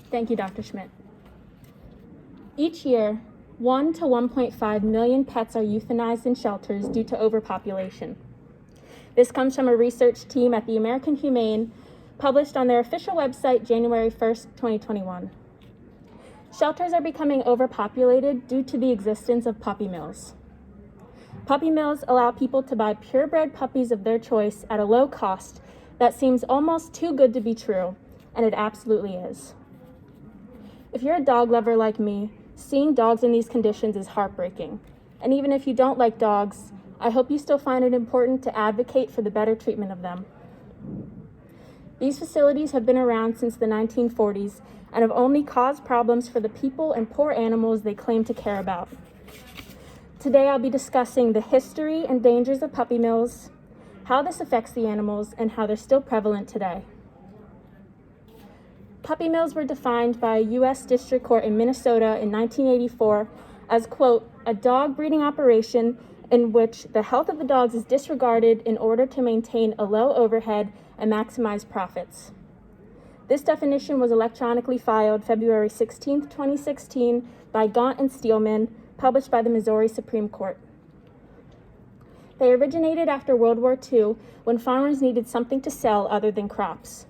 Thank you, Dr. Schmidt. Each year, 1 to 1.5 million pets are euthanized in shelters due to overpopulation. This comes from a research team at the American Humane, published on their official website January 1st, 2021. Shelters are becoming overpopulated due to the existence of puppy mills. Puppy mills allow people to buy purebred puppies of their choice at a low cost that seems almost too good to be true, and it absolutely is. If you're a dog lover like me, seeing dogs in these conditions is heartbreaking. And even if you don't like dogs, I hope you still find it important to advocate for the better treatment of them. These facilities have been around since the 1940s and have only caused problems for the people and poor animals they claim to care about. Today I'll be discussing the history and dangers of puppy mills, how this affects the animals, and how they're still prevalent today. Puppy mills were defined by a U.S. District Court in Minnesota in 1984 as, quote, a dog breeding operation in which the health of the dogs is disregarded in order to maintain a low overhead and maximize profits. This definition was electronically filed February 16, 2016 by Gaunt and Steelman, published by the Missouri Supreme Court. They originated after World War II when farmers needed something to sell other than crops.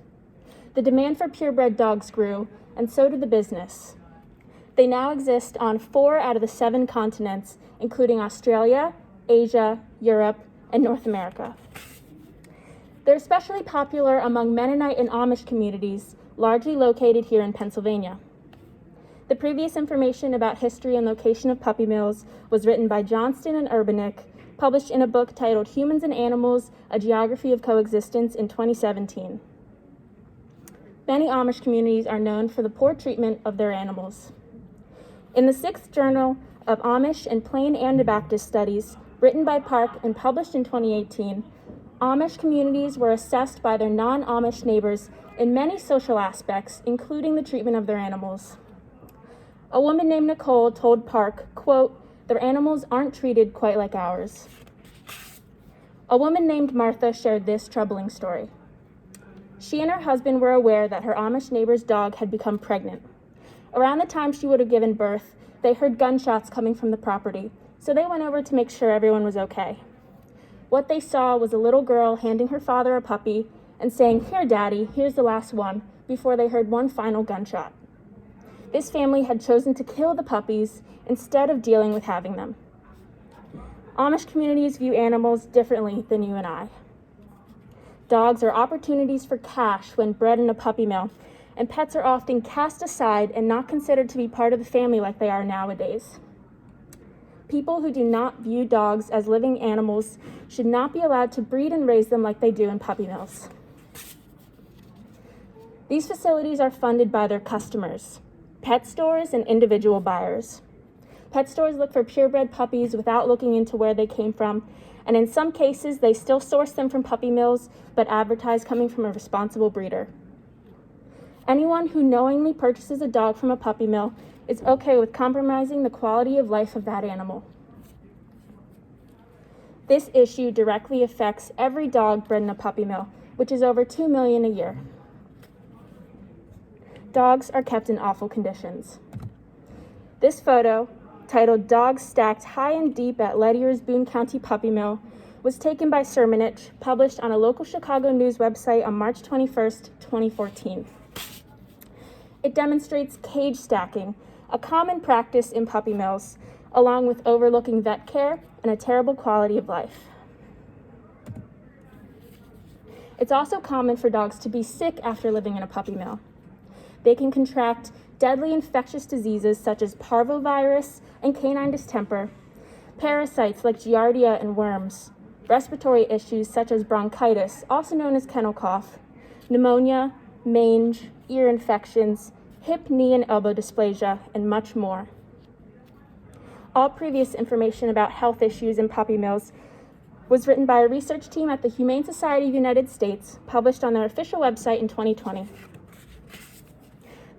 The demand for purebred dogs grew, and so did the business. They now exist on 4 out of the 7 continents, including Australia, Asia, Europe, and North America. They're especially popular among Mennonite and Amish communities, largely located here in Pennsylvania. The previous information about history and location of puppy mills was written by Johnston and Urbanick, published in a book titled Humans and Animals, A Geography of Coexistence in 2017. Many Amish communities are known for the poor treatment of their animals. In the 6th Journal of Amish and Plain Anabaptist Studies, written by Park and published in 2018, Amish communities were assessed by their non-Amish neighbors in many social aspects, including the treatment of their animals. A woman named Nicole told Park, quote, their animals aren't treated quite like ours. A woman named Martha shared this troubling story. She and her husband were aware that her Amish neighbor's dog had become pregnant. Around the time she would have given birth, they heard gunshots coming from the property, so they went over to make sure everyone was okay. What they saw was a little girl handing her father a puppy and saying, here, Daddy, here's the last one, before they heard one final gunshot. This family had chosen to kill the puppies instead of dealing with having them. Amish communities view animals differently than you and I. Dogs are opportunities for cash when bred in a puppy mill, and pets are often cast aside and not considered to be part of the family like they are nowadays. People who do not view dogs as living animals should not be allowed to breed and raise them like they do in puppy mills. These facilities are funded by their customers, pet stores and individual buyers. Pet stores look for purebred puppies without looking into where they came from, and in some cases, they still source them from puppy mills, but advertise coming from a responsible breeder. Anyone who knowingly purchases a dog from a puppy mill is okay with compromising the quality of life of that animal. This issue directly affects every dog bred in a puppy mill, which is over 2 million a year. Dogs are kept in awful conditions. This photo, titled Dogs Stacked High and Deep at Ledyard's Boone County Puppy Mill, was taken by Sermonich, published on a local Chicago news website on March 21st, 2014. It demonstrates cage stacking, a common practice in puppy mills, along with overlooking vet care and a terrible quality of life. It's also common for dogs to be sick after living in a puppy mill. They can contract deadly infectious diseases such as parvovirus and canine distemper, parasites like giardia and worms, respiratory issues such as bronchitis, also known as kennel cough, pneumonia, mange, ear infections, hip, knee, and elbow dysplasia, and much more. All previous information about health issues in puppy mills was written by a research team at the Humane Society of the United States, published on their official website in 2020.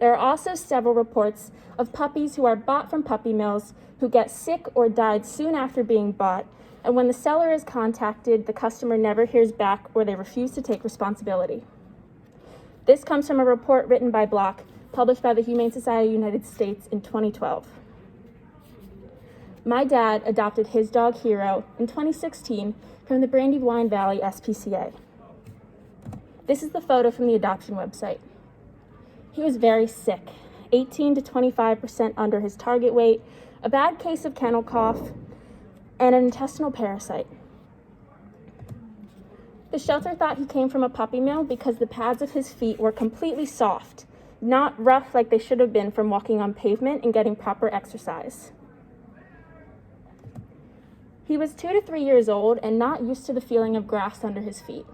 There are also several reports of puppies who are bought from puppy mills who get sick or died soon after being bought, and when the seller is contacted, the customer never hears back or they refuse to take responsibility. This comes from a report written by Block, published by the Humane Society of the United States in 2012. My dad adopted his dog Hero in 2016 from the Brandywine Valley SPCA. This is the photo from the adoption website. He was very sick, 18 to 25% under his target weight, a bad case of kennel cough, and an intestinal parasite. The shelter thought he came from a puppy mill because the pads of his feet were completely soft, not rough like they should have been from walking on pavement and getting proper exercise. He was 2 to 3 years old and not used to the feeling of grass under his feet.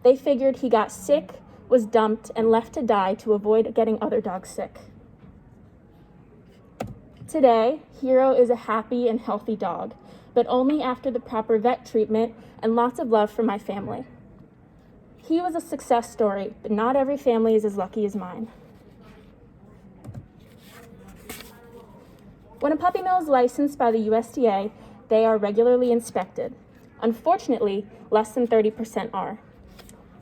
They figured he got sick, was dumped, and left to die to avoid getting other dogs sick. Today, Hero is a happy and healthy dog, but only after the proper vet treatment and lots of love from my family. He was a success story, but not every family is as lucky as mine. When a puppy mill is licensed by the USDA, they are regularly inspected. Unfortunately, less than 30% are.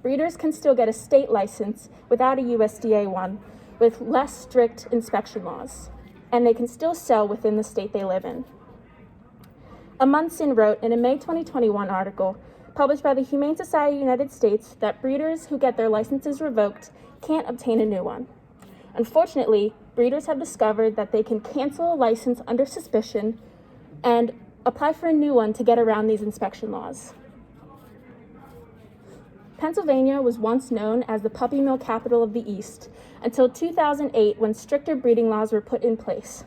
Breeders can still get a state license without a USDA one with less strict inspection laws, and they can still sell within the state they live in. Amundsen wrote in a May 2021 article published by the Humane Society of the United States that breeders who get their licenses revoked can't obtain a new one. Unfortunately, breeders have discovered that they can cancel a license under suspicion and apply for a new one to get around these inspection laws. Pennsylvania was once known as the puppy mill capital of the East until 2008 when stricter breeding laws were put in place.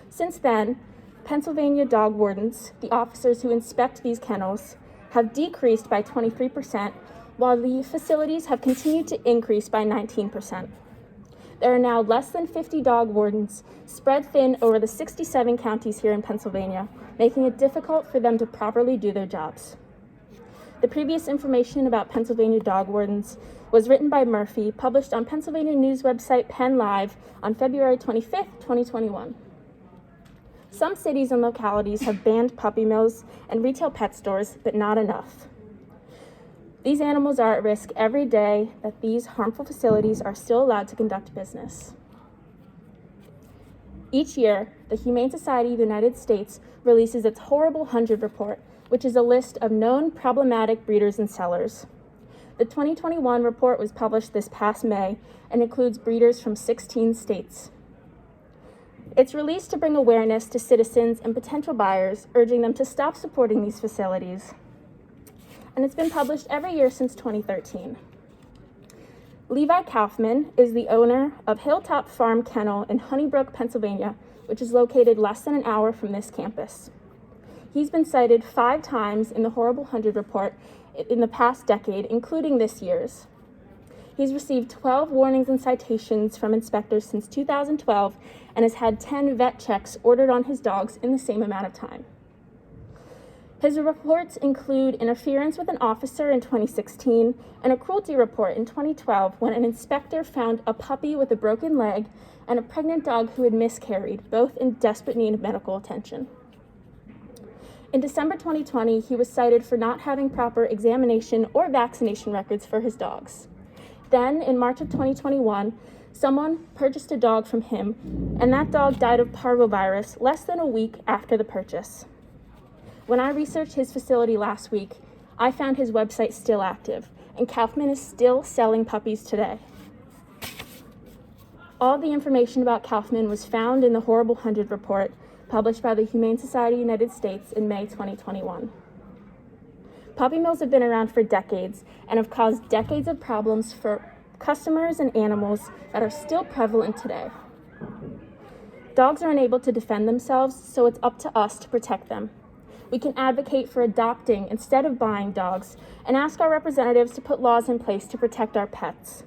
Since then, Pennsylvania dog wardens, the officers who inspect these kennels, have decreased by 23%, while the facilities have continued to increase by 19%. There are now less than 50 dog wardens spread thin over the 67 counties here in Pennsylvania, making it difficult for them to properly do their jobs. The previous information about Pennsylvania dog wardens was written by Murphy, published on Pennsylvania news website Penn Live on February 25, 2021. Some cities and localities have banned puppy mills and retail pet stores, but not enough. These animals are at risk every day that these harmful facilities are still allowed to conduct business. Each year, the Humane Society of the United States releases its Horrible 100 report, which is a list of known problematic breeders and sellers. The 2021 report was published this past May and includes breeders from 16 states. It's released to bring awareness to citizens and potential buyers, urging them to stop supporting these facilities. And it's been published every year since 2013. Levi Kaufman is the owner of Hilltop Farm Kennel in Honeybrook, Pennsylvania, which is located less than an hour from this campus. He's been cited 5 times in the Horrible 100 report in the past decade, including this year's. He's received 12 warnings and citations from inspectors since 2012 and has had 10 vet checks ordered on his dogs in the same amount of time. His reports include interference with an officer in 2016 and a cruelty report in 2012 when an inspector found a puppy with a broken leg and a pregnant dog who had miscarried, both in desperate need of medical attention. In December 2020, he was cited for not having proper examination or vaccination records for his dogs. Then, in March of 2021, someone purchased a dog from him, and that dog died of parvovirus less than a week after the purchase. When I researched his facility last week, I found his website still active, and Kaufman is still selling puppies today. All the information about Kaufman was found in the Horrible 100 report, published by the Humane Society of the United States in May 2021. Puppy mills have been around for decades and have caused decades of problems for customers and animals that are still prevalent today. Dogs are unable to defend themselves, so it's up to us to protect them. We can advocate for adopting instead of buying dogs and ask our representatives to put laws in place to protect our pets.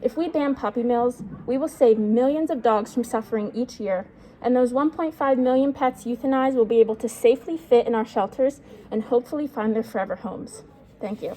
If we ban puppy mills, we will save millions of dogs from suffering each year, and those 1.5 million pets euthanized will be able to safely fit in our shelters and hopefully find their forever homes. Thank you.